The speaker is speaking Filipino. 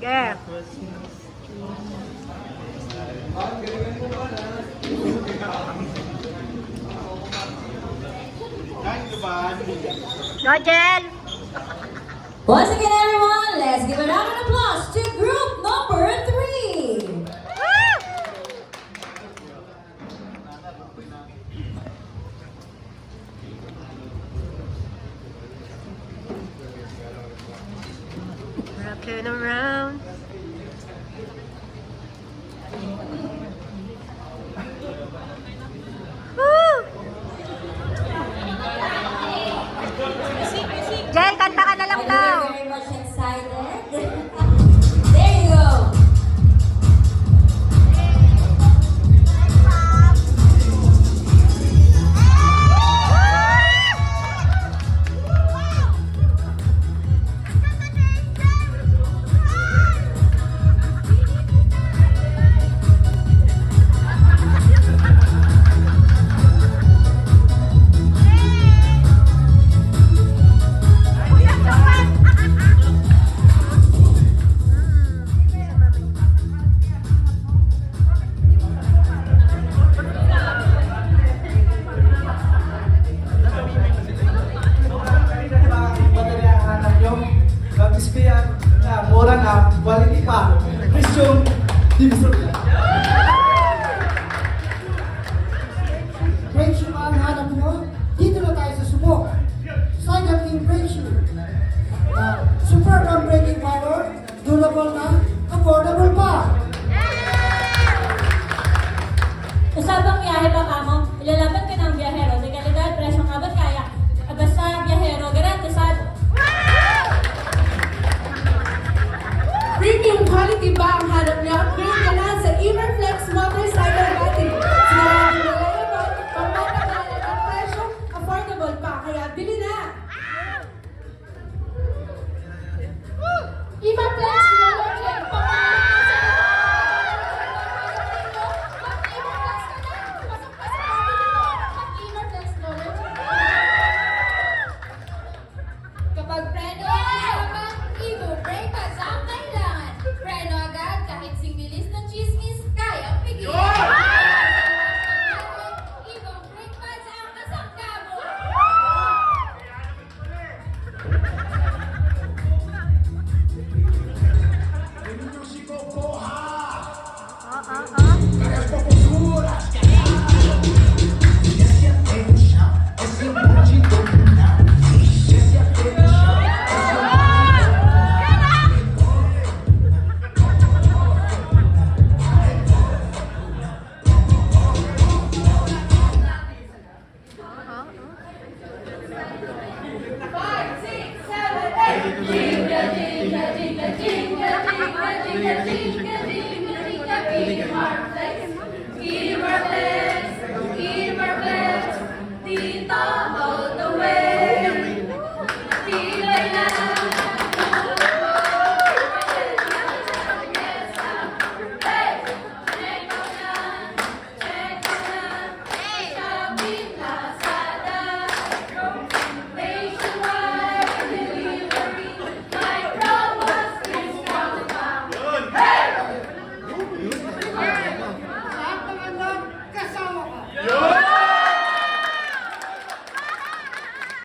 Yeah. Go, Jen! Once again, everyone, let's give a round of applause to group number 3. Rocking around. Woo! Jel, kanta ka na lang daw. Very much excited. There you go. Mura na, quality pa. Question, division. Ratio ba ang hanap nyo? Dito na tayo sa subok. Sign up in ratio. Super non-breaking power, durable na, affordable pa. Usapang biyahe pa ka mo, ilalaban ka ng biyahero. Di kalidad, presyo nga ba't kaya? Basta biyahero, garantisado. Premium quality ba ang hanap niya? Bring ka na sa Everflex Motorcycle Battery. Sinabi na reliable, pagmamahal at presyo, affordable pa. Kaya bili na! Everflex Motorcycle Kapag preno ang hirapan, Evo Brake Pads ang kailangan. Preno agad kahit singbilis ng chismis, kayang pigilan. Evo Brake Pads ang kasangkabo. Jingle, jingle, jingle, jingle, jingle, jingle, jingle, jingle.